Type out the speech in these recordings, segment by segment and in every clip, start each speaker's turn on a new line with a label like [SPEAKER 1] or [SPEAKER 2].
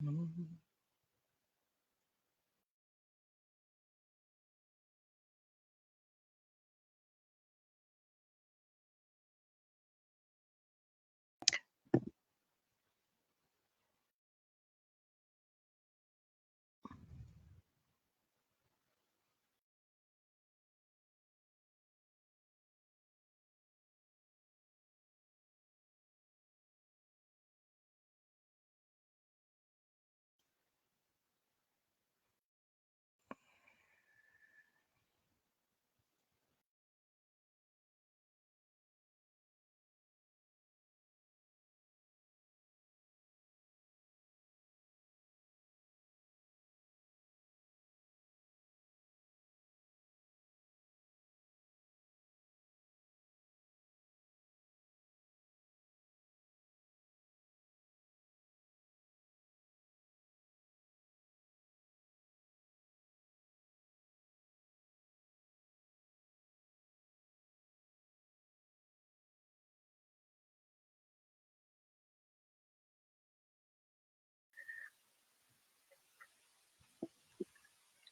[SPEAKER 1] Mhm.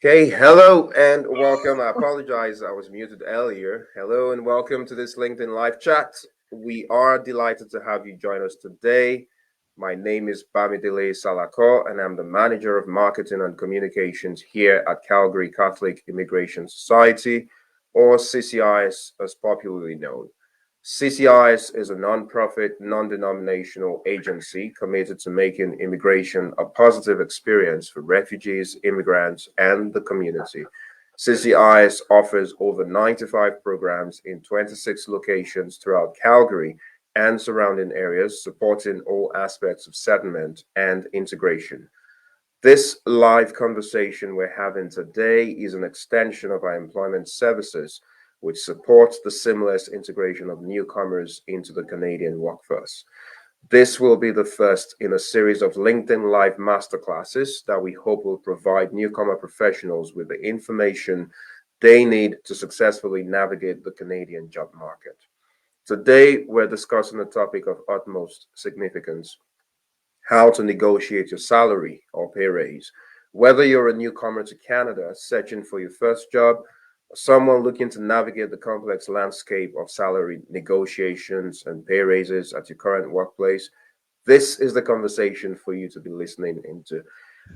[SPEAKER 2] Okay, hello and welcome. I apologize, I was muted earlier. Hello and welcome to this LinkedIn live chat. We are delighted to have you join us today. My name is Bamidele Salako, and I'm the Manager of Marketing and Communications here at Calgary Catholic Immigration Society, or CCIS as popularly known. CCIS is a non-profit, non-denominational agency committed to making immigration a positive experience for refugees, immigrants, and the community. CCIS offers over 95 programs in 26 locations throughout Calgary and surrounding areas, supporting all aspects of settlement and integration. This live conversation we're having today is an extension of our employment services, which supports the seamless integration of newcomers into the Canadian workforce. This will be the first in a series of LinkedIn Live masterclasses that we hope will provide newcomer professionals with the information they need to successfully navigate the Canadian job market. Today, we're discussing a topic of utmost significance: how to negotiate your salary or pay raise. Whether you're a newcomer to Canada searching for your first job, or someone looking to navigate the complex landscape of salary negotiations and pay raises at your current workplace, this is the conversation for you to be listening into.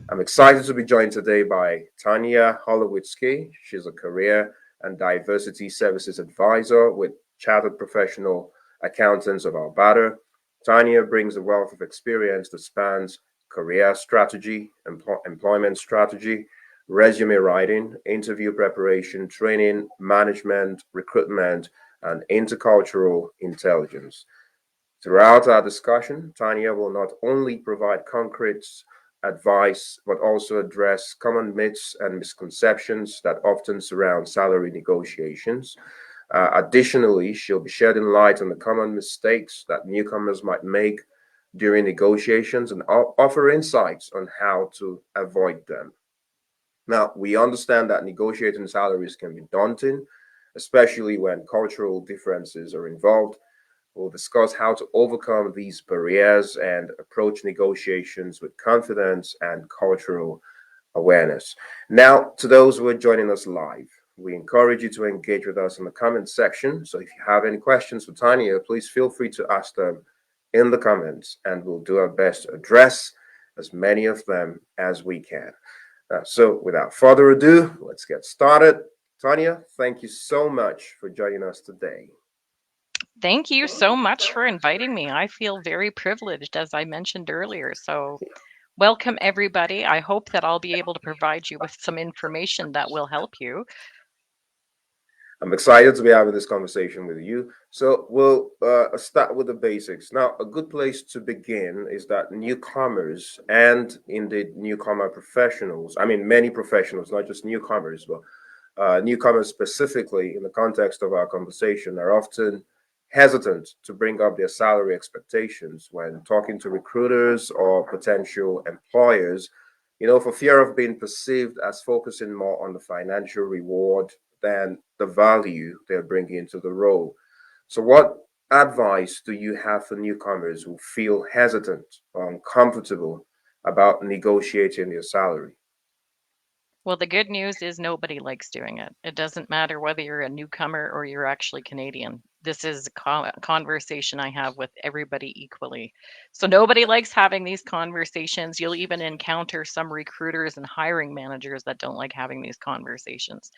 [SPEAKER 2] I'm excited to be joined today by Tanya Holowitsky. She's a career and diversity services advisor with Chartered Professional Accountants of Alberta. Tanya brings a wealth of experience that spans career strategy, employment strategy, resume writing, interview preparation, training, management, recruitment, and intercultural intelligence. Throughout our discussion, Tanya will not only provide concrete advice, but also address common myths and misconceptions that often surround salary negotiations. Additionally, she'll be shedding light on the common mistakes that newcomers might make during negotiations and offer insights on how to avoid them. Now, we understand that negotiating salaries can be daunting, especially when cultural differences are involved. We'll discuss how to overcome these barriers and approach negotiations with confidence and cultural awareness. Now, to those who are joining us live, we encourage you to engage with us in the comments section. So if you have any questions for Tanya, please feel free to ask them in the comments, and we'll do our best to address as many of them as we can. So without further ado, let's get started. Tanya, thank you so much for joining us today.
[SPEAKER 1] Thank you so much for inviting me. I feel very privileged, as I mentioned earlier. So, welcome everybody. I hope that I'll be able to provide you with some information that will help you.
[SPEAKER 2] I'm excited to be having this conversation with you. So we'll start with the basics. Now, a good place to begin is that newcomers and indeed newcomer professionals, I mean, many professionals, not just newcomers, but newcomers specifically in the context of our conversation, are often hesitant to bring up their salary expectations when talking to recruiters or potential employers, for fear of being perceived as focusing more on the financial reward than the value they're bringing to the role. So, what advice do you have for newcomers who feel hesitant or uncomfortable about negotiating your salary?
[SPEAKER 1] Well, the good news is nobody likes doing it. It doesn't matter whether you're a newcomer or you're actually Canadian. This is a conversation I have with everybody equally. So nobody likes having these conversations. You'll even encounter some recruiters and hiring managers that don't like having these conversations.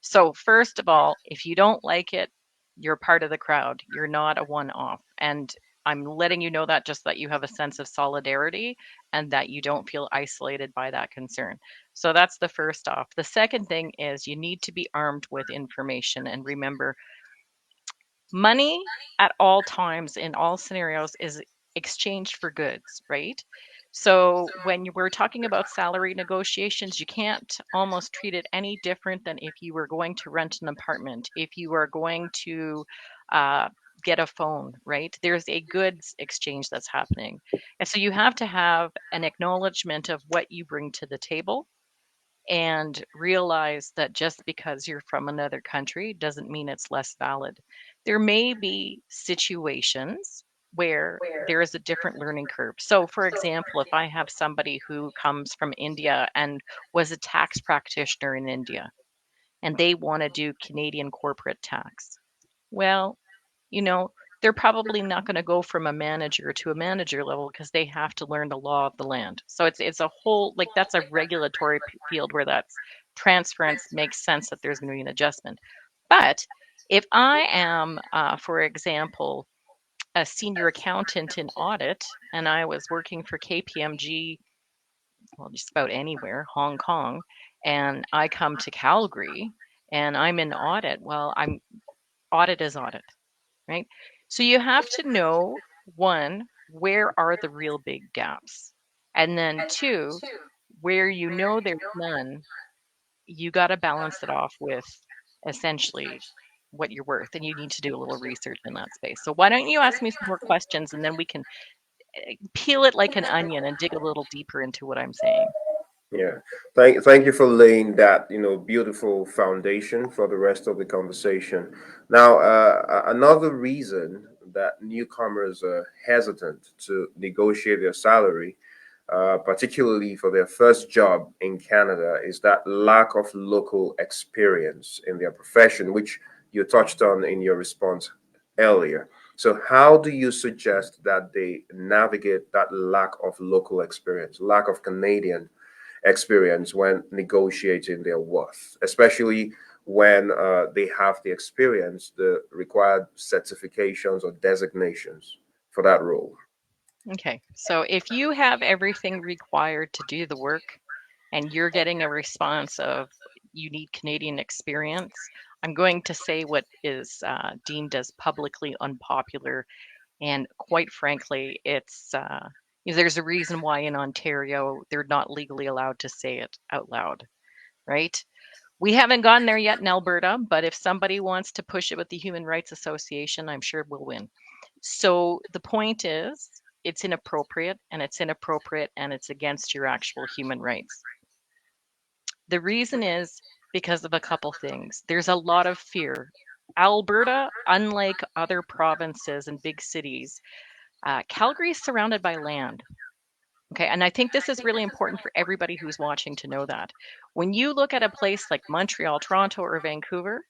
[SPEAKER 1] So, first of all, if you don't like it, you're part of the crowd. You're not a one off. And I'm letting you know that just that you have a sense of solidarity and that you don't feel isolated by that concern. So, that's the first off. The second thing is you need to be armed with information. And remember, money at all times in all scenarios is exchanged for goods, right? So when we're talking about salary negotiations, you can't almost treat it any different than if you were going to rent an apartment, if you are going to uh, get a phone, right? There's a goods exchange that's happening. And so you have to have an acknowledgement of what you bring to the table and realize that just because you're from another country doesn't mean it's less valid. There may be situations where there is a different learning curve. So, for example, if I have somebody who comes from India and was a tax practitioner in India and they want to do Canadian corporate tax, well, you know, they're probably not going to go from a manager to a manager level because they have to learn the law of the land. So it's a whole like that's a regulatory field where that's transference makes sense that there's going to be an adjustment. But if I am, for example, a senior accountant in audit and I was working for KPMG, well, just about anywhere, Hong Kong, and I come to Calgary and I'm in audit, well, I'm audit is audit, right? So you have to know one, where are the real big gaps? And then two, where you know there's none, you got to balance it off with essentially what you're worth. And you need to do a little research in that space. So why don't you ask me some more questions and then we can peel it like an onion and dig a little deeper into what I'm saying.
[SPEAKER 2] Yeah. Thank you for laying that, beautiful foundation for the rest of the conversation. Now, another reason that newcomers are hesitant to negotiate their salary, particularly for their first job in Canada, is that lack of local experience in their profession, which you touched on in your response earlier. So, how do you suggest that they navigate that lack of local experience, lack of Canadian experience when negotiating their worth, especially when they have the experience, the required certifications or designations for that role?
[SPEAKER 1] Okay, so if you have everything required to do the work and you're getting a response of you need Canadian experience, I'm going to say what is deemed as publicly unpopular. And quite frankly, there's a reason why in Ontario they're not legally allowed to say it out loud, right? We haven't gotten there yet in Alberta, but if somebody wants to push it with the Human Rights Association, I'm sure we'll win. So the point is, it's inappropriate and it's against your actual human rights. The reason is because of a couple things. There's a lot of fear. Alberta, unlike other provinces and big cities, Calgary is surrounded by land. Okay, and I think this is really important for everybody who's watching to know that. When you look at a place like Montreal, Toronto, or Vancouver,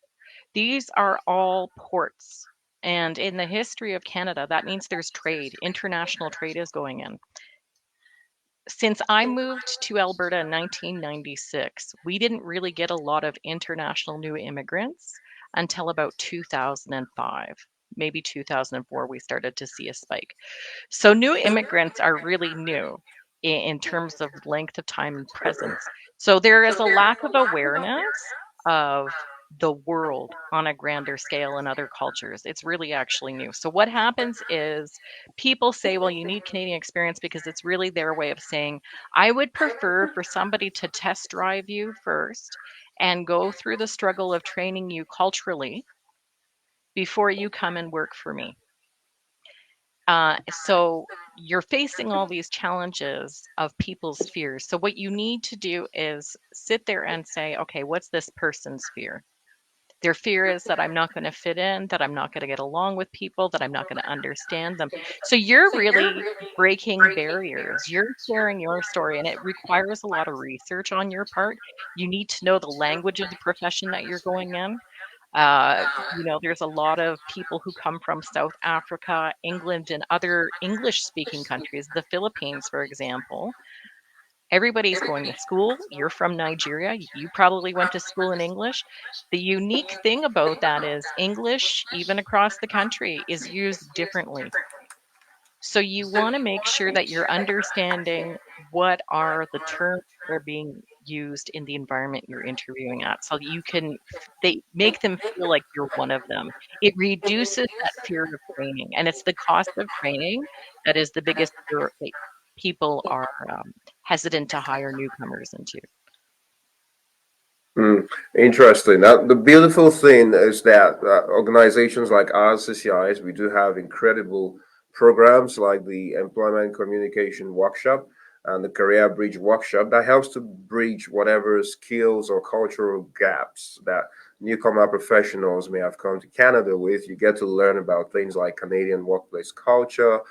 [SPEAKER 1] these are all ports. And in the history of Canada, that means there's trade. International trade is going in. Since I moved to Alberta in 1996, we didn't really get a lot of international new immigrants until about 2005. Maybe 2004, we started to see a spike. So new immigrants are really new in terms of length of time and presence. So there is a lack of awareness of the world on a grander scale in other cultures. It's really actually new. So what happens is people say, well, you need Canadian experience because it's really their way of saying, I would prefer for somebody to test drive you first and go through the struggle of training you culturally before you come and work for me. So you're facing all these challenges of people's fears. So what you need to do is sit there and say, okay, what's this person's fear? Their fear is that I'm not going to fit in, that I'm not going to get along with people, that I'm not going to understand them. So you're really breaking barriers. You're sharing your story, and it requires a lot of research on your part. You need to know the language of the profession that you're going in. There's a lot of people who come from South Africa, England, and other English speaking countries, the Philippines, for example. Everybody's going to school. You're from Nigeria. You probably went to school in English. The unique thing about that is English, even across the country, is used differently. So you want to make sure that you're understanding what are the terms that are being used in the environment you're interviewing at, so you can they make them feel like you're one of them. It reduces that fear of training, and it's the cost of training that is the biggest fear that people are hesitant to hire newcomers into.
[SPEAKER 2] Mm, interesting. Now, the beautiful thing is that organizations like ours, CCIs, we do have incredible programs like the Employment Communication Workshop and the Career Bridge Workshop that helps to bridge whatever skills or cultural gaps that newcomer professionals may have come to Canada with. You get to learn about things like Canadian workplace culture,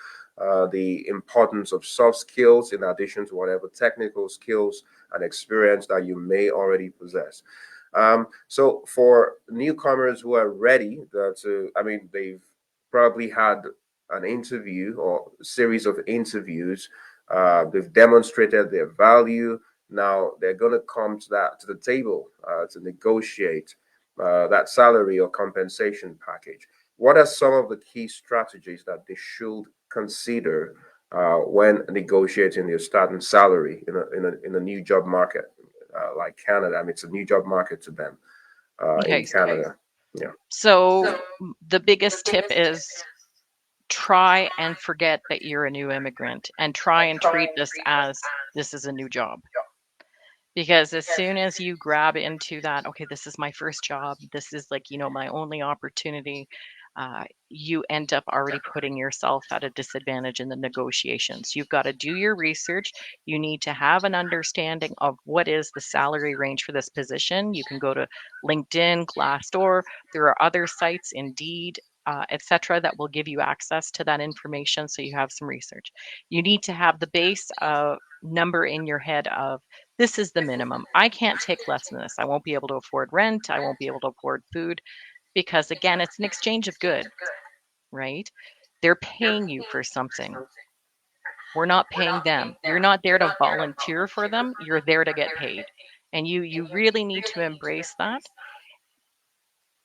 [SPEAKER 2] the importance of soft skills in addition to whatever technical skills and experience that you may already possess. So for newcomers who are ready I mean, they've probably had an interview or series of interviews. They've demonstrated their value. Now they're going to come to the table to negotiate that salary or compensation package. What are some of the key strategies that they should consider when negotiating their starting salary in a new job market like Canada? I mean, it's a new job market to them in
[SPEAKER 1] Okay,
[SPEAKER 2] Canada. Yeah.
[SPEAKER 1] so the biggest tip is try and forget that you're a new immigrant and try and treat this as this is a new job. Because as soon as you grab into that, okay, this is my first job, this is like, my only opportunity, you end up already putting yourself at a disadvantage in the negotiations. You've got to do your research. You need to have an understanding of what is the salary range for this position. You can go to LinkedIn, Glassdoor. There are other sites, Indeed, etc., that will give you access to that information so you have some research. You need to have the base number in your head of this is the minimum. I can't take less than this. I won't be able to afford rent. I won't be able to afford food because, again, it's an exchange of goods, right? They're paying you for something. We're not paying them. You're not there to volunteer for them. You're there to get paid. And you really need to embrace that.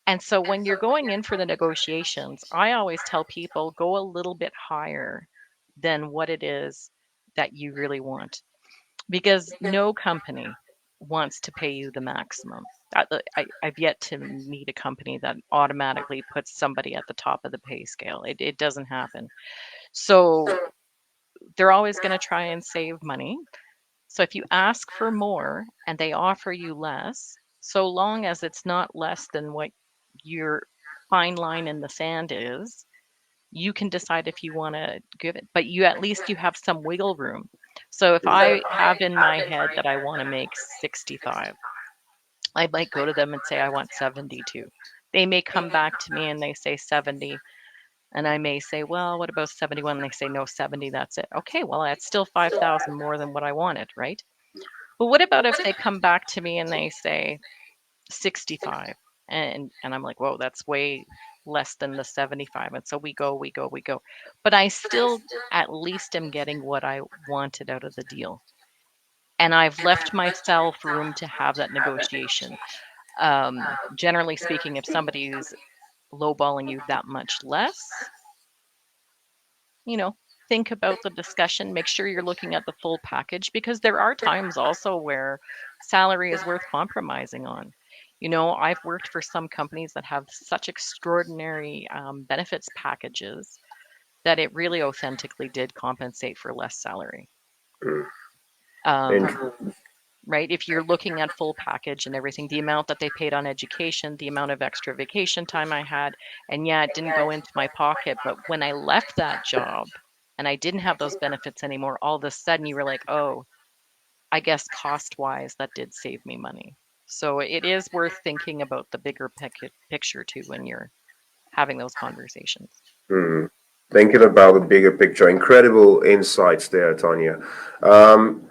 [SPEAKER 1] And so when you're going in for the negotiations, I always tell people go a little bit higher than what it is that you really want, because no company wants to pay you the maximum. I've yet to meet a company that automatically puts somebody at the top of the pay scale. It doesn't happen. So they're always going to try and save money. So if you ask for more and they offer you less, so long as it's not less than what your fine line in the sand is, you can decide if you want to give it, but you have some wiggle room. So if I have in my head that I want to make 65, I might go to them and say I want 72. They may come back to me and they say 70, and I may say, well, what about 71? And they say no, 70, that's it. Okay, well, that's still 5,000 more than what I wanted, right? But what about if they come back to me and they say 65? And I'm like, whoa, that's way less than the 75. And so we go. But I still at least am getting what I wanted out of the deal. And I've left myself room to have that negotiation. Generally speaking, if somebody's lowballing you that much less, you know, think about the discussion, make sure you're looking at the full package, because there are times also where salary is worth compromising on. I've worked for some companies that have such extraordinary benefits packages that it really authentically did compensate for less salary.
[SPEAKER 2] And
[SPEAKER 1] Um, right? If you're looking at full package and everything, the amount that they paid on education, the amount of extra vacation time I had, and yeah, it didn't go into my pocket. But when I left that job and I didn't have those benefits anymore, all of a sudden you were like, oh, I guess cost wise, that did save me money. So it is worth thinking about the bigger picture too when you're having those conversations.
[SPEAKER 2] Hmm. Thinking about the bigger picture, incredible insights there, Tanya. Um,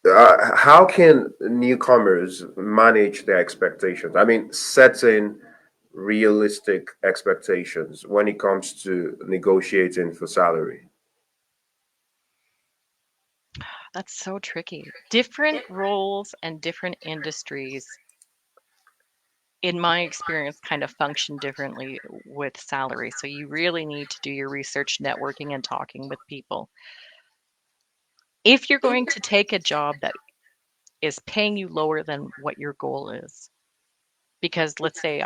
[SPEAKER 2] how can newcomers manage their expectations? I mean, setting realistic expectations when it comes to negotiating for salary.
[SPEAKER 1] That's so tricky. Different roles and different industries, in my experience, kind of function differently with salary. So you really need to do your research, networking, and talking with people. If you're going to take a job that is paying you lower than what your goal is, because let's say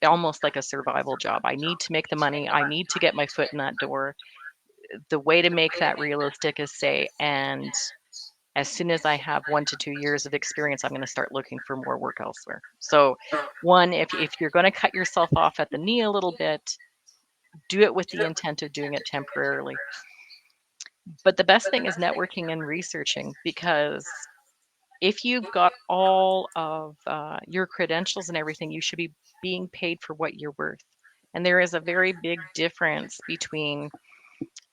[SPEAKER 1] almost like a survival job, I need to make the money, I need to get my foot in that door. The way to make that realistic is say, and as soon as I have 1 to 2 years of experience, I'm going to start looking for more work elsewhere. So, one, if you're going to cut yourself off at the knee a little bit, do it with the intent of doing it temporarily. But the best thing is networking and researching, because if you've got all of your credentials and everything, you should be being paid for what you're worth. And there is a very big difference between,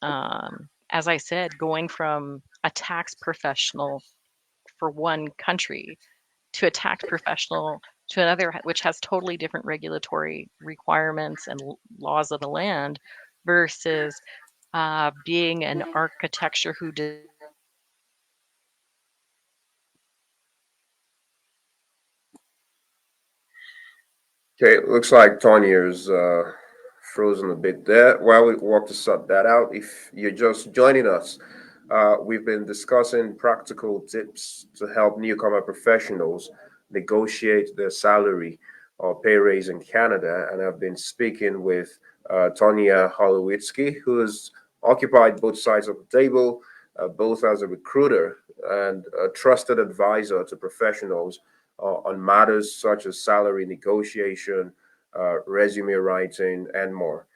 [SPEAKER 1] as I said, going from a tax professional for one country to a tax professional to another, which has totally different regulatory requirements and laws of the land, versus being an architecture who
[SPEAKER 2] Okay, it looks like Tanya's frozen a bit there. While we walk to sort that out, if you're just joining us, we've been discussing practical tips to help newcomer professionals negotiate their salary or pay raise in Canada. And I've been speaking with Tanya Holowitsky, who has occupied both sides of the table, both as a recruiter and a trusted advisor to professionals on matters such as salary negotiation, resume writing, and more.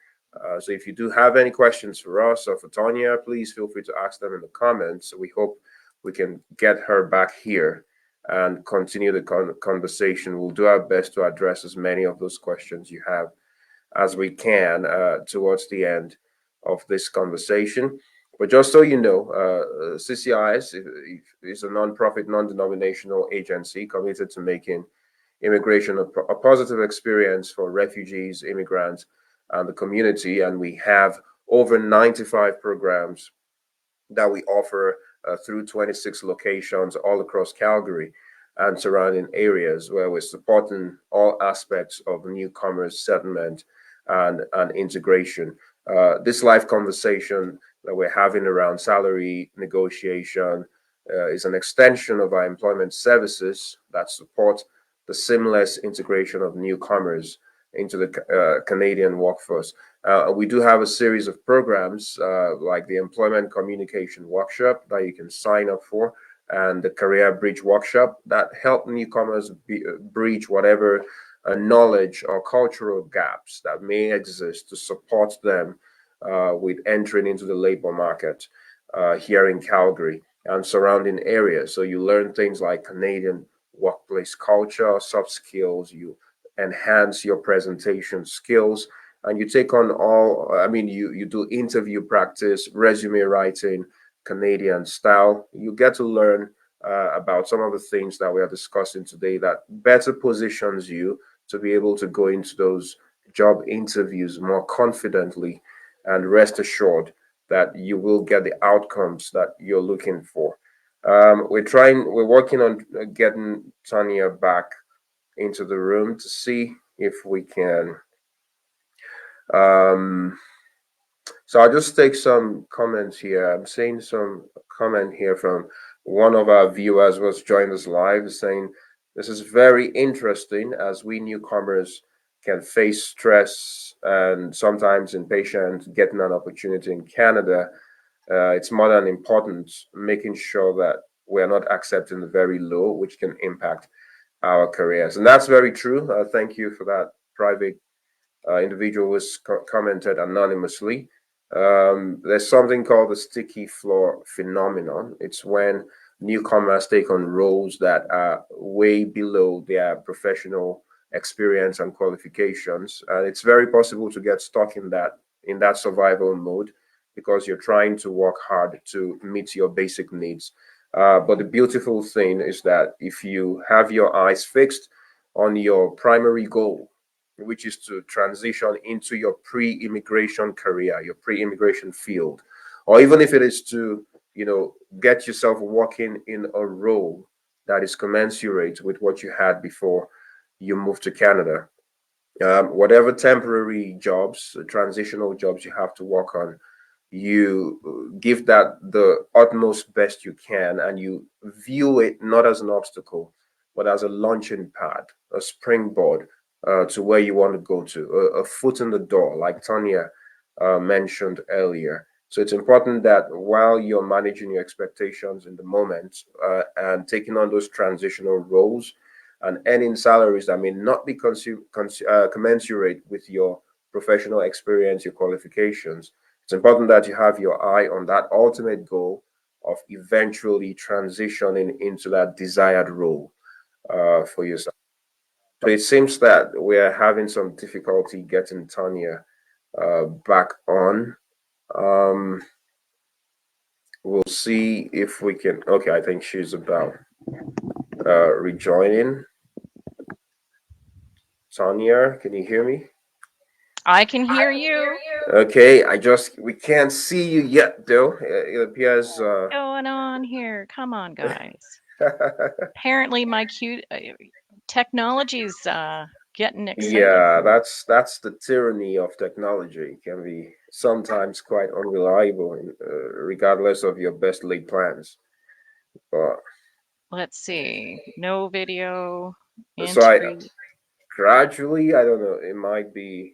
[SPEAKER 2] So if you do have any questions for us or for Tanya, please feel free to ask them in the comments. We hope we can get her back here and continue the conversation. We'll do our best to address as many of those questions you have as we can towards the end of this conversation. But just so you know, CCIS is a nonprofit, non denominational agency committed to making immigration a positive experience for refugees, immigrants, and the community. And we have over 95 programs that we offer through 26 locations all across Calgary and surrounding areas where we're supporting all aspects of newcomers settlement and integration. This live conversation that we're having around salary negotiation is an extension of our employment services that support the seamless integration of newcomers into the Canadian workforce. We do have a series of programs like the Employment Communication Workshop that you can sign up for, and the Career Bridge Workshop that help newcomers bridge whatever knowledge or cultural gaps that may exist to support them with entering into the labor market here in Calgary and surrounding areas. So you learn things like Canadian workplace culture, soft skills, you enhance your presentation skills, and you take on all, I mean, you do interview practice, resume writing, Canadian style. You get to learn about some of the things that we are discussing today that better positions you to be able to go into those job interviews more confidently and rest assured that you will get the outcomes that you're looking for. We're working on getting Tanya back into the room to see if we can. Um, so I'll just take some comments here. I'm seeing some comment here from one of our viewers was joined us live saying this is very interesting as we newcomers can face stress and sometimes impatient getting an opportunity in Canada. It's more than important making sure that we're not accepting the very low, which can impact our careers. And that's very true. Thank you for that private individual was commented anonymously. There's something called the sticky floor phenomenon. It's when newcomers take on roles that are way below their professional experience and qualifications. And it's very possible to get stuck in that survival mode because you're trying to work hard to meet your basic needs. But the beautiful thing is that if you have your eyes fixed on your primary goal, which is to transition into your pre-immigration career, your pre-immigration field, or even if it is to, get yourself working in a role that is commensurate with what you had before you moved to Canada. Whatever temporary jobs, transitional jobs you have to work on, you give that the utmost best you can, and you view it not as an obstacle, but as a launching pad, a springboard to where you want to go to, a foot in the door, like Tanya mentioned earlier. So it's important that while you're managing your expectations in the moment and taking on those transitional roles and earning salaries that may not be commensurate with your professional experience, your qualifications, it's important that you have your eye on that ultimate goal of eventually transitioning into that desired role for yourself. But it seems that we're having some difficulty getting Tanya back on. Um, we'll see if we can. Okay, I think she's about rejoining. Tanya, can you hear me?
[SPEAKER 1] I can hear you.
[SPEAKER 2] Okay, we can't see you yet though. It appears
[SPEAKER 1] Going on here? Come on, guys. Apparently, my cute technology's getting excited
[SPEAKER 2] yeah,
[SPEAKER 1] here.
[SPEAKER 2] that's the tyranny of technology. It can be sometimes quite unreliable, regardless of your best laid plans. But
[SPEAKER 1] Let's see. No video
[SPEAKER 2] so I
[SPEAKER 1] entry.
[SPEAKER 2] gradually, I don't know, it might be.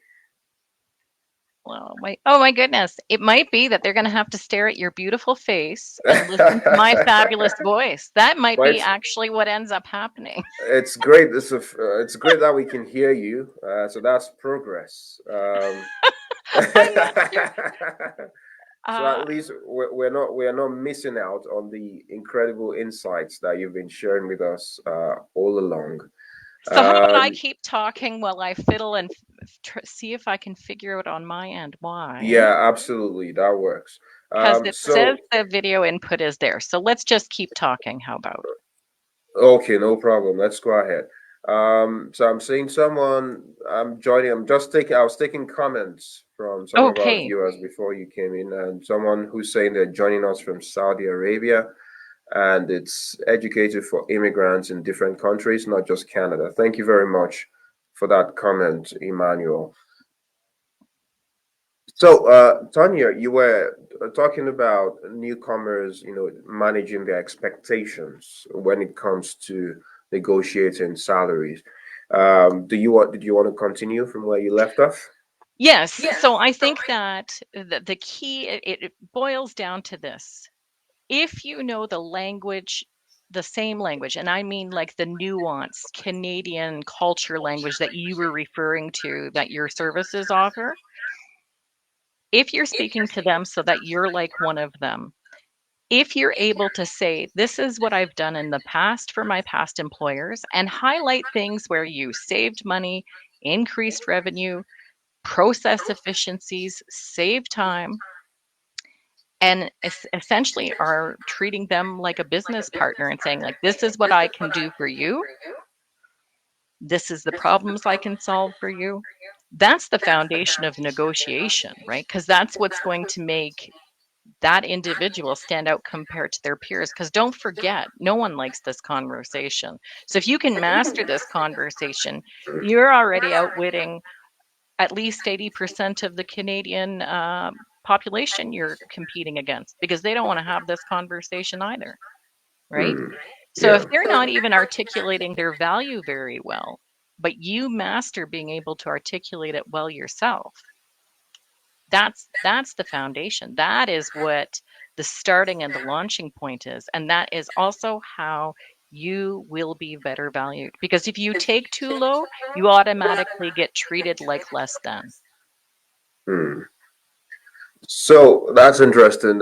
[SPEAKER 1] Well, oh my goodness. It might be that they're going to have to stare at your beautiful face and listen to my fabulous voice. That might
[SPEAKER 2] But
[SPEAKER 1] be actually what ends up happening.
[SPEAKER 2] it's great. It's great that we can hear you. So that's progress.
[SPEAKER 1] I'm not sure.
[SPEAKER 2] So
[SPEAKER 1] Uh,
[SPEAKER 2] at least we're not missing out on the incredible insights that you've been sharing with us all along.
[SPEAKER 1] so how about I
[SPEAKER 2] Um,
[SPEAKER 1] keep talking while I fiddle and see if I can figure out on my end why?
[SPEAKER 2] yeah, absolutely, that works.
[SPEAKER 1] Because it says
[SPEAKER 2] So
[SPEAKER 1] the video input is there. So let's just keep talking. How about?
[SPEAKER 2] okay, no problem. Let's go ahead. So I'm seeing someone. I'm joining. I was taking comments from some of our
[SPEAKER 1] Okay.
[SPEAKER 2] viewers before you came in, and someone who's saying they're joining us from Saudi Arabia, and it's educated for immigrants in different countries, not just Canada. Thank you very much for that comment, Emmanuel. So, Tanya, you were talking about newcomers, managing their expectations when it comes to negotiating salaries. Did you want to continue from where you left off?
[SPEAKER 1] Yes. So I think that the key, it boils down to this. If you know the language, the same language, and I mean like the nuanced Canadian culture language that you were referring to that your services offer, if you're speaking to them so that you're like one of them, if you're able to say, this is what I've done in the past for my past employers, and highlight things where you saved money, increased revenue, process efficiencies, save time, and essentially are treating them like a business partner and saying, like, this is what I can do for you, this is the problems I can solve for you. That's the foundation of negotiation, right? Because that's what's going to make that individual stand out compared to their peers. Because don't forget, no one likes this conversation. So if you can master this conversation, you're already outwitting at least 80% of the Canadian population you're competing against, because they don't want to have this conversation either, right?
[SPEAKER 2] Hmm.
[SPEAKER 1] So if
[SPEAKER 2] Yeah.
[SPEAKER 1] they're not even articulating their value very well, but you master being able to articulate it well yourself, that's the foundation. That is what the starting and the launching point is. And that is also how you will be better valued. Because if you take too low, you automatically get treated like less than.
[SPEAKER 2] Hmm. So that's interesting.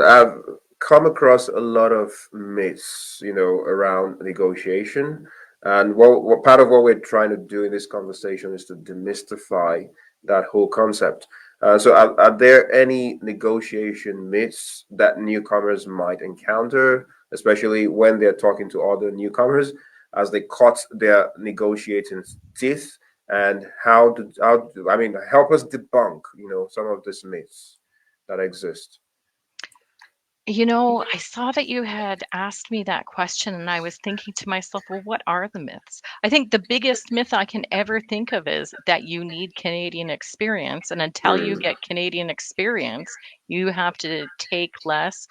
[SPEAKER 2] come across a lot of myths, around negotiation. And what part of what we're trying to do in this conversation is to demystify that whole concept. So, are there any negotiation myths that newcomers might encounter, especially when they're talking to other newcomers, as they cut their negotiating teeth? And I mean, help us debunk, some of these myths that exist.
[SPEAKER 1] I saw that you had asked me that question, and I was thinking to myself, well, what are the myths? I think the biggest myth I can ever think of is that you need Canadian experience. And until you
[SPEAKER 2] Mm.
[SPEAKER 1] get Canadian experience, you have to take less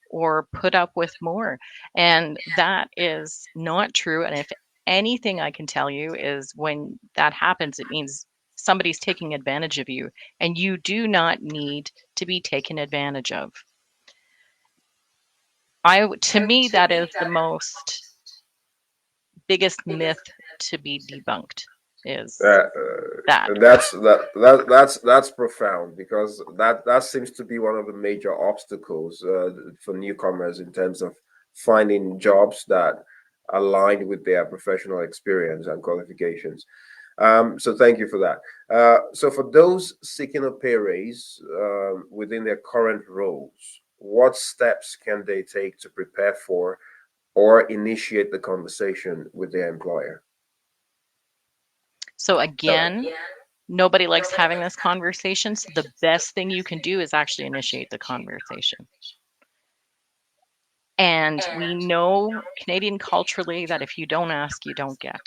[SPEAKER 1] or put up with more. And that is not true. And if anything I can tell you is when that happens, it means somebody's taking advantage of you, and you do not need to be taken advantage of. To me, that is the most biggest myth to be debunked is
[SPEAKER 2] Uh,
[SPEAKER 1] that.
[SPEAKER 2] that's profound because that seems to be one of the major obstacles for newcomers in terms of finding jobs that align with their professional experience and qualifications. So thank you for that. So for those seeking a pay raise within their current roles, what steps can they take to prepare for or initiate the conversation with their employer?
[SPEAKER 1] So again, nobody likes having this conversation. So the best thing you can do is actually initiate the conversation. And we know Canadian culturally that if you don't ask, you don't get.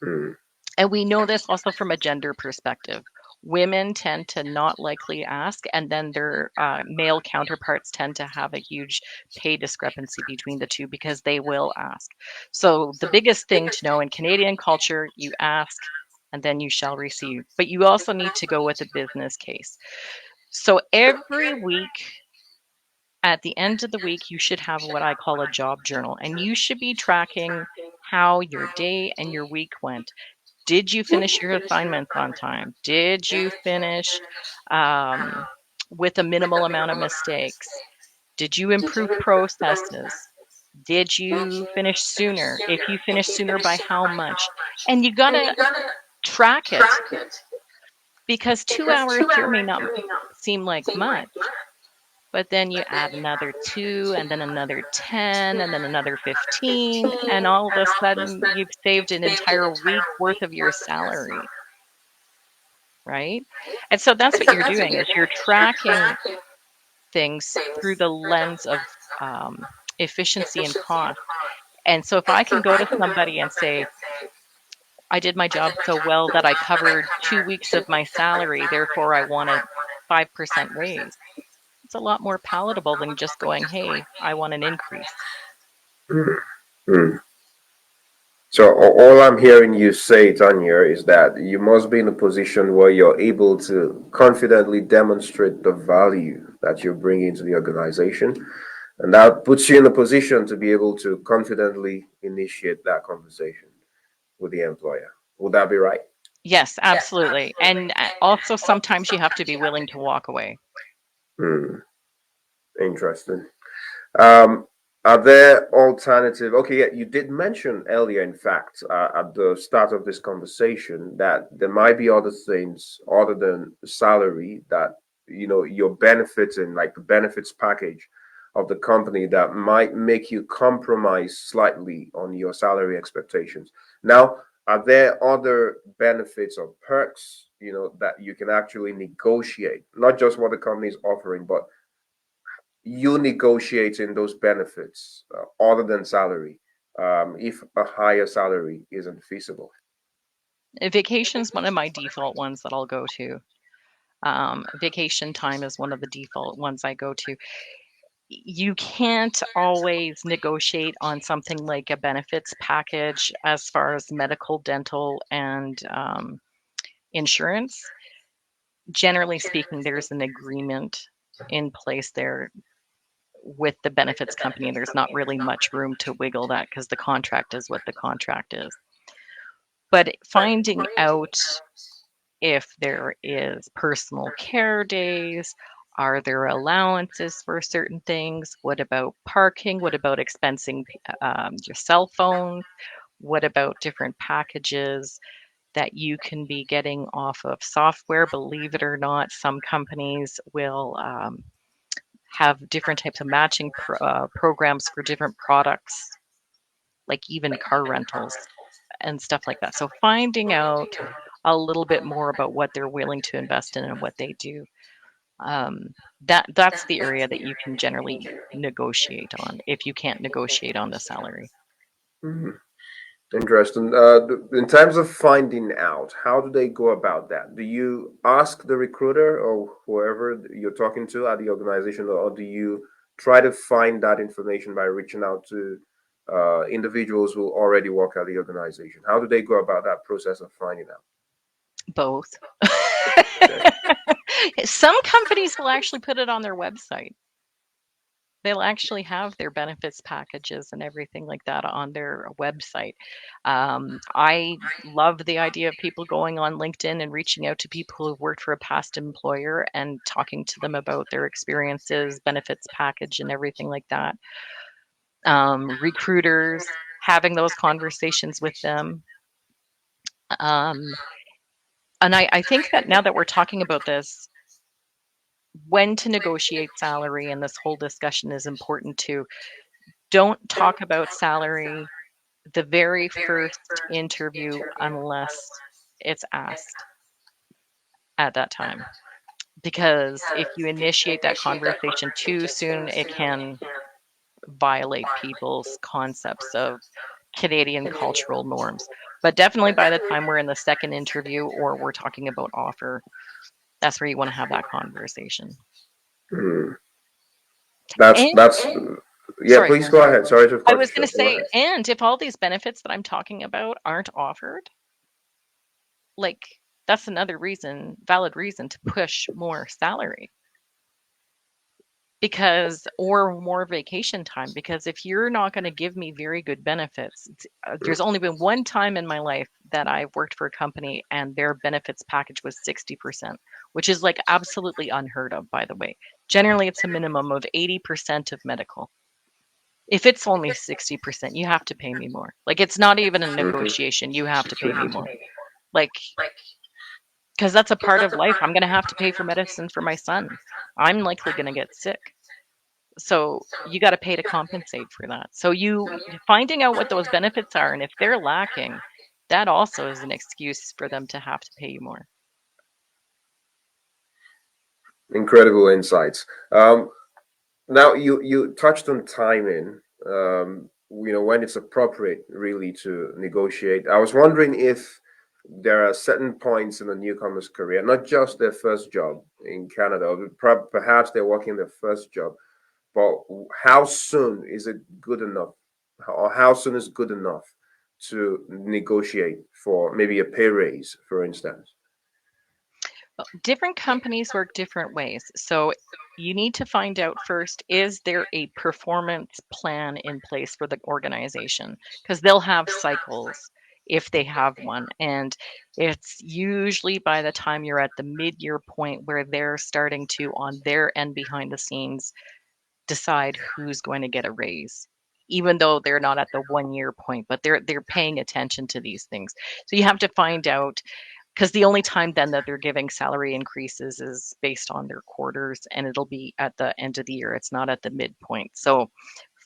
[SPEAKER 2] Hmm.
[SPEAKER 1] And we know this also from a gender perspective. Women tend to not likely ask, and then their male counterparts tend to have a huge pay discrepancy between the two because they will ask. So, the biggest thing to know in Canadian culture, you ask and then you shall receive. But you also need to go with a business case. So, every week, at the end of the week, you should have what I call a job journal, and you should be tracking how your day and your week went. Did you finish your assignments on time? Did you finish um, with a minimal amount of mistakes? Did you improve processes? Did you finish sooner? If you finish sooner, by how much? And you got to track it because 2 hours here may not seem like much, but then you add another two, and then another 10, and then another 15, and all of a sudden you've saved an entire week worth of your salary, right? And so that's what you're doing is you're tracking things through the lens of um, efficiency and cost. And so if I can go to somebody and say, I did my job so well that I covered 2 weeks of my salary, therefore I want a 5% raise. It's a lot more palatable than just going, hey, I want an increase.
[SPEAKER 2] Hmm. Hmm. So all I'm hearing you say, Tanya, is that you must be in a position where you're able to confidently demonstrate the value that you're bringing to the organization, and that puts you in a position to be able to confidently initiate that conversation with the employer. Would that be right?
[SPEAKER 1] Yes, absolutely. And also sometimes you have to be willing to walk away.
[SPEAKER 2] Hmm. Interesting. Um, are there alternative? Okay, yeah, you did mention earlier, in fact, at the start of this conversation, that there might be other things other than salary that you're benefiting, like the benefits package of the company, that might make you compromise slightly on your salary expectations. Now, are there other benefits or perks, that you can actually negotiate, not just what the company is offering, but you negotiating those benefits other than salary if a higher salary isn't feasible.
[SPEAKER 1] Vacation is one of my default ones that I'll go to. Vacation time is one of the default ones I go to. You can't always negotiate on something like a benefits package as far as medical, dental, and insurance. Generally speaking, there's an agreement in place there with the benefits company. There's not really much room to wiggle that because the contract is what the contract is. But finding out if there is personal care days, Are there allowances for certain things? What about parking? What about expensing your cell phone? What about different packages that you can be getting off of software? Believe it or not, some companies will have different types of matching programs for different products, like even car rentals and stuff like that. So finding out a little bit more about what they're willing to invest in and what they do. That's the area that you can generally negotiate on if you can't negotiate on the salary.
[SPEAKER 2] Mhm. Interesting. In terms of finding out, how do they go about that? Do you ask the recruiter or whoever you're talking to at the organization, or do you try to find that information by reaching out to individuals who already work at the organization? How do they go about that process of finding out?
[SPEAKER 1] Both.
[SPEAKER 2] Okay.
[SPEAKER 1] Some companies will actually put it on their website. They'll actually have their benefits packages and everything like that on their website. I love the idea of people going on LinkedIn and reaching out to people who've worked for a past employer and talking to them about their experiences, benefits package, and everything like that. Recruiters, having those conversations with them. Um, and I think that now that we're talking about this, when to negotiate salary and this whole discussion is important too. Don't talk about salary the very first interview unless it's asked at that time. Because if you initiate that conversation too soon, it can violate people's concepts of Canadian cultural norms. But definitely by the time we're in the second interview or we're talking about offer, that's where you want to have that conversation.
[SPEAKER 2] Hmm. That's
[SPEAKER 1] And
[SPEAKER 2] yeah.
[SPEAKER 1] sorry,
[SPEAKER 2] Please go ahead. Sorry to
[SPEAKER 1] I
[SPEAKER 2] cut you
[SPEAKER 1] was going
[SPEAKER 2] short.
[SPEAKER 1] to
[SPEAKER 2] Go
[SPEAKER 1] say,
[SPEAKER 2] ahead.
[SPEAKER 1] and if all these benefits that I'm talking about aren't offered, like that's another reason, valid reason to push more salary because or more vacation time because if you're not going to give me very good benefits there's only been one time in my life that I've worked for a company and their benefits package was 60%, which is like absolutely unheard of, by the way. Generally it's a minimum of 80% of medical. If it's only 60%, you have to pay me more. Like it's not even a negotiation, you have to pay me more. Like because that's a part of life. I'm going to have to pay for medicine for my son. I'm likely going to get sick. So you got to pay to compensate for that. So you finding out what those benefits are and if they're lacking, that also is an excuse for them to have to pay you more.
[SPEAKER 2] Incredible insights. Now you touched on timing. When it's appropriate, really, to negotiate. I was wondering if there are certain points in a newcomer's career, not just their first job in Canada, or perhaps they're working their first job, but how soon is it good enough, or how soon is good enough to negotiate for maybe a pay raise, for instance?
[SPEAKER 1] Well, different companies work different ways. So you need to find out first, is there a performance plan in place for the organization? Because they'll have cycles if they have one. And it's usually by the time you're at the mid-year point where they're starting to, on their end behind the scenes, decide who's going to get a raise even though they're not at the 1 year point, but they're paying attention to these things. So you have to find out because the only time then that they're giving salary increases is based on their quarters and it'll be at the end of the year. It's not at the midpoint. So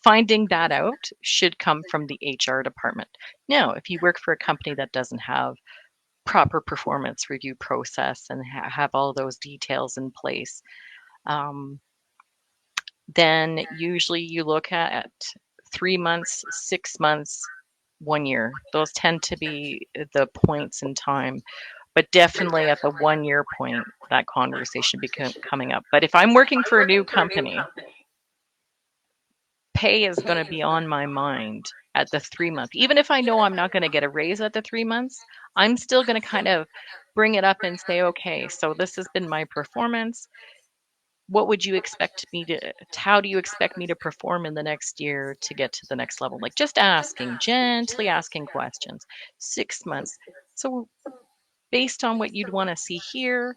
[SPEAKER 1] finding that out should come from the HR department. Now, if you work for a company that doesn't have proper performance review process and have all those details in place, um, then usually you look at 3 months, 6 months, 1 year. Those tend to be the points in time, but definitely at the 1 year point, that conversation become coming up. But if I'm working for a new company, pay is going to be on my mind at the 3 month. Even if I know I'm not going to get a raise at the 3 months, I'm still going to kind of bring it up and say, okay, so this has been my performance. What would you expect me to, how do you expect me to perform in the next year to get to the next level? Like just asking, gently asking questions. 6 months. So based on what you'd want to see here,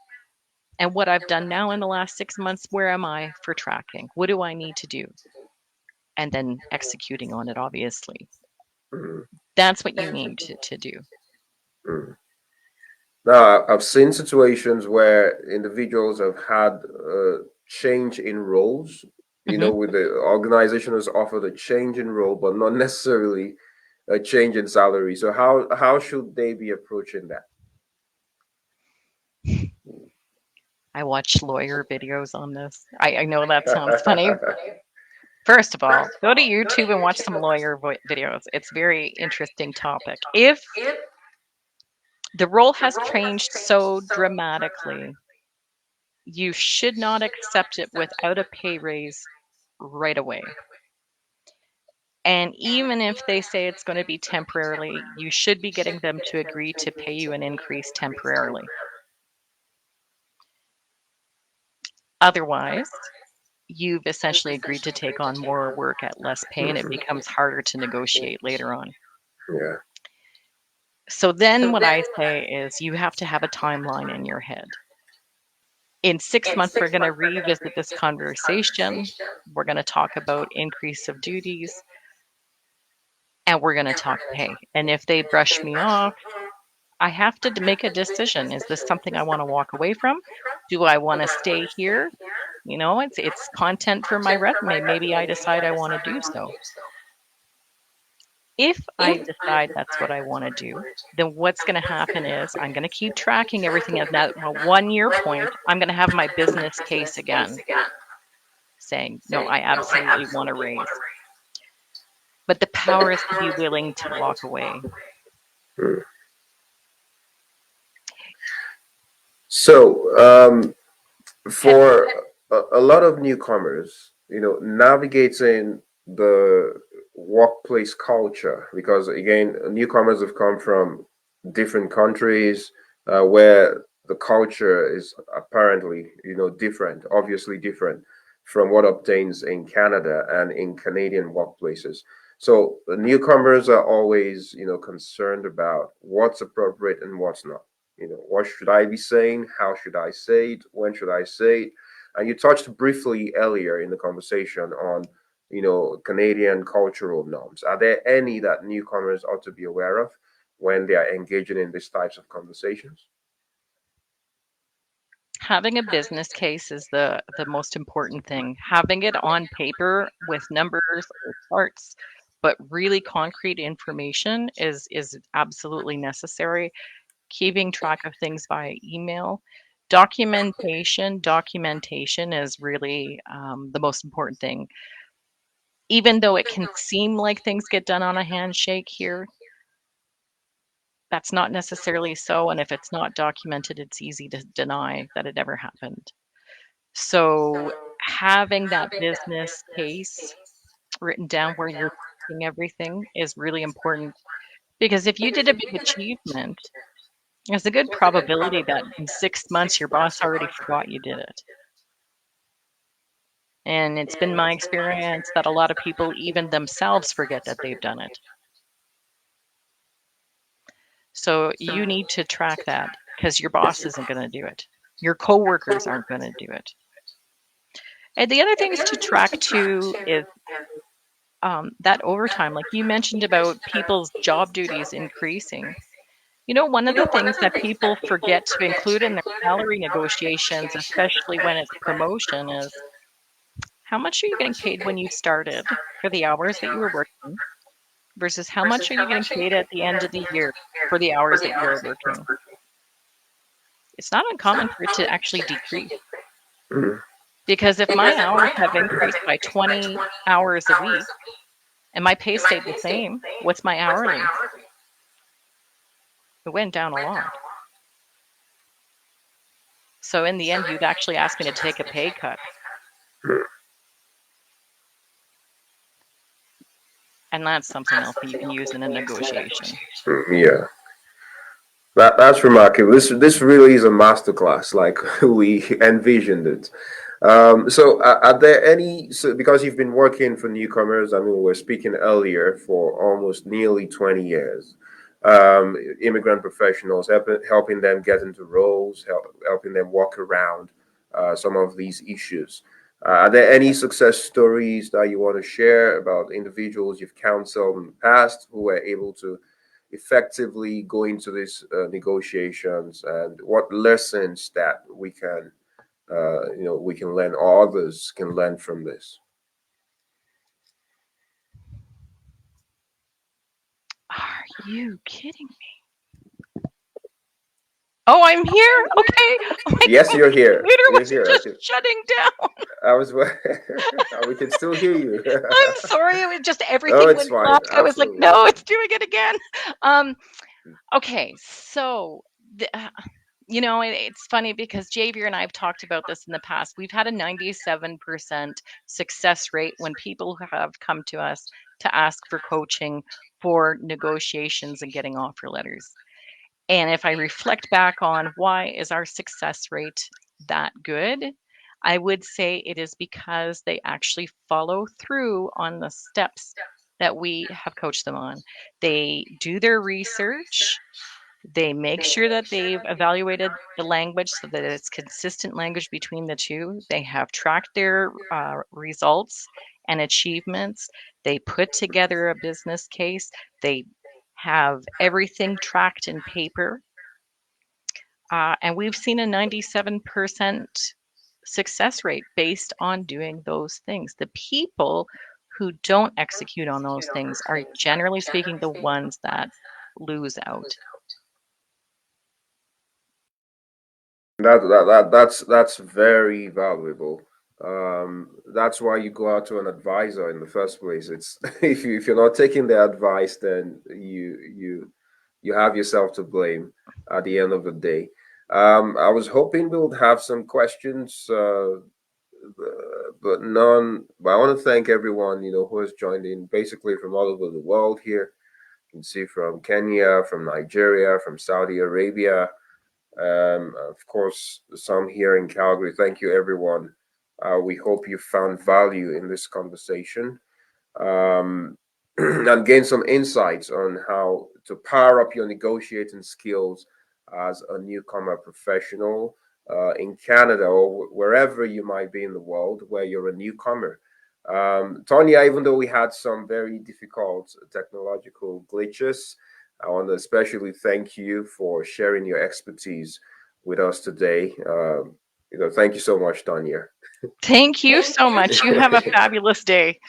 [SPEAKER 1] And what I've done now in the last 6 months, where am I for tracking? What do I need to do? And then executing on it, obviously.
[SPEAKER 2] mm,
[SPEAKER 1] That's what you need to do.
[SPEAKER 2] mm. Now, I've seen situations where individuals have had change in roles.
[SPEAKER 1] Hmm.
[SPEAKER 2] With the organization has offered a change in role, but not necessarily a change in salary. So how should they be approaching that?
[SPEAKER 1] I watch lawyer videos on this. I know that sounds funny. First of all, go to YouTube and watch some lawyer videos. It's very interesting topic. If the role has changed so dramatically, you should not accept it without a pay raise right away. And even if they say it's going to be temporarily, you should be getting them to agree to pay you an increase temporarily. Otherwise, you've essentially agreed to take on more work at less pay and it
[SPEAKER 2] Mhm.
[SPEAKER 1] becomes harder to negotiate later on.
[SPEAKER 2] Yeah.
[SPEAKER 1] So then what I say is you have to have a timeline in your head. In 6 months, we're going to revisit this conversation. We're going to talk about increase of duties and we're going to talk pay. And if they brush me off, I have to make a decision. Is this something I want to walk away from? Do I want to stay here? It's content for my resume. Maybe I decide I want to do so. If I decide that's what I want to do, then what's going to happen is I'm going to keep tracking everything at that 1 year point. I'm going to have my business case again saying, no, I absolutely want to raise. But the power is to be willing to walk away.
[SPEAKER 2] Mm. So,
[SPEAKER 1] And
[SPEAKER 2] for a lot of newcomers, navigating the workplace culture, because again, newcomers have come from different countries where the culture is apparently, different, obviously different from what obtains in Canada and in Canadian workplaces. So the newcomers are always, concerned about what's appropriate and what's not. What should I be saying? How should I say it? When should I say it? And you touched briefly earlier in the conversation on, Canadian cultural norms. Are there any that newcomers ought to be aware of when they are engaging in these types of conversations?
[SPEAKER 1] having a business case is the most important thing. Having it on paper with numbers or charts, but really concrete information is absolutely necessary. Keeping track of things via email. Documentation is really the most important thing. Even though it can seem like things get done on a handshake here, that's not necessarily so. And if it's not documented, it's easy to deny that it ever happened. So having that business case written down where you're tracking everything is really important because if you did a big achievement, there's a good probability that in 6 months your boss already forgot you did it. And it's been my experience that a lot of people, even themselves, forget that they've done it. So you need to track that because your boss isn't going to do it. Your coworkers aren't going to do it. And the other things to track too is that overtime, like you mentioned about people's job duties increasing. One of the things that people forget to include in their salary negotiations, especially when it's promotion, is how much are you getting paid when you started for the hours that you were working versus how much are you getting paid at the end of the year for the hours that you are working? It's not uncommon for it to actually decrease
[SPEAKER 2] Mhm.
[SPEAKER 1] because if my hours have increased by 20 hours a week and my pay stayed the same, what's my hourly? It went down a lot. So in the end, you'd actually ask me to take a pay cut. And that's something else that you can use in a negotiation.
[SPEAKER 2] Yeah, that's remarkable. This really is a masterclass, like we envisioned it. So, are there any? So, because you've been working for newcomers, I mean, we were speaking earlier for almost nearly 20 years. immigrant professionals, helping them get into roles, helping them walk around some of these issues. Are there any success stories that you want to share about individuals you've counseled in the past who were able to effectively go into these negotiations, and what lessons that we can learn, or others can learn from this?
[SPEAKER 1] Are you kidding me? Oh, I'm here? Okay.
[SPEAKER 2] Yes,
[SPEAKER 1] My
[SPEAKER 2] you're here.
[SPEAKER 1] computer
[SPEAKER 2] You're
[SPEAKER 1] wasn't
[SPEAKER 2] here.
[SPEAKER 1] just shutting down.
[SPEAKER 2] I was. We can still hear you.
[SPEAKER 1] I'm sorry. It was just
[SPEAKER 2] Oh,
[SPEAKER 1] everything
[SPEAKER 2] it's
[SPEAKER 1] went
[SPEAKER 2] fine.
[SPEAKER 1] black. I was like,
[SPEAKER 2] Absolutely.
[SPEAKER 1] no, it's doing it again. Um, okay. So, the, it's funny because Javier and I have talked about this in the past. We've had a 97% success rate when people have come to us to ask for coaching for negotiations and getting offer letters. And if I reflect back on why is our success rate that good, I would say it is because they actually follow through on the steps that we have coached them on. They do their research, they make sure that they've evaluated the language so that it's consistent language between the two. They have tracked their results and achievements. They put together a business case. They have everything tracked in paper. And we've seen a 97% success rate based on doing those things. The people who don't execute on those things are generally speaking the ones that lose out.
[SPEAKER 2] That's very valuable. That's why you go out to an advisor in the first place. It's if you're not taking the advice, then you have yourself to blame at the end of the day. I was hoping we would have some questions, but none. But I want to thank everyone who has joined in, basically from all over the world here. You can see from Kenya, from Nigeria, from Saudi Arabia, of course, some here in Calgary. Thank you, everyone. We hope you found value in this conversation, and gain some insights on how to power up your negotiating skills as a newcomer professional in Canada, or wherever you might be in the world where you're a newcomer. Tonya, even though we had some very difficult technological glitches, I want to especially thank you for sharing your expertise with us today. Thank you so much, Tonya.
[SPEAKER 1] Thank you so much. You have a fabulous day.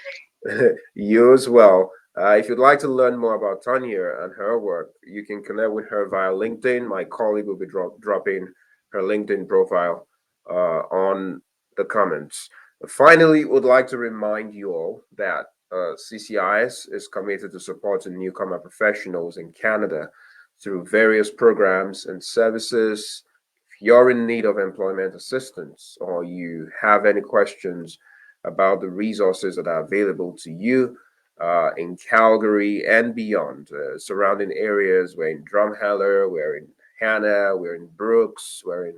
[SPEAKER 2] You as well. If you'd like to learn more about Tanya and her work, you can connect with her via LinkedIn. My colleague will be dropping her LinkedIn profile on the comments. Finally, would like to remind you all that CCIS is committed to supporting newcomer professionals in Canada through various programs and services. If you're in need of employment assistance or you have any questions about the resources that are available to you in Calgary and beyond, surrounding areas. We're in Drumheller, we're in Hannah, we're in Brooks, we're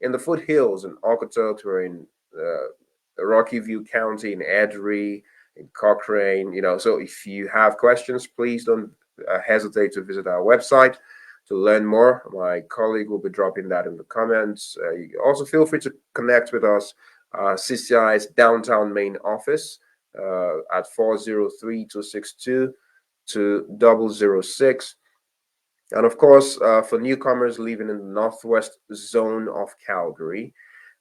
[SPEAKER 2] in the foothills in Okotoks, we're in Rocky View County, in Edgery, in Cochrane. So if you have questions, please don't hesitate to visit our website to learn more. My colleague will be dropping that in the comments. You also feel free to connect with us, CCI's downtown main office at 403-262-2006. And of course, for newcomers living in the northwest zone of Calgary,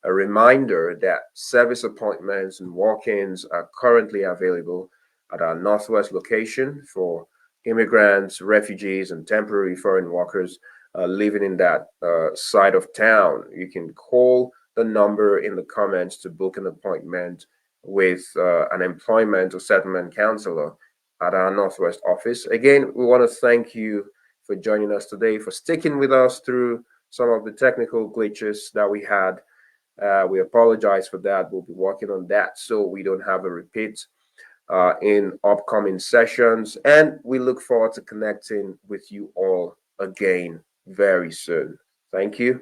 [SPEAKER 2] a reminder that service appointments and walk-ins are currently available at our northwest location for immigrants, refugees, and temporary foreign workers living in that side of town. You can call the number in the comments to book an appointment with an employment or settlement counselor at our Northwest office. Again, we want to thank you for joining us today, for sticking with us through some of the technical glitches that we had. We apologize for that. We'll be working on that so we don't have a repeat in upcoming sessions. And we look forward to connecting with you all again very soon. Thank you.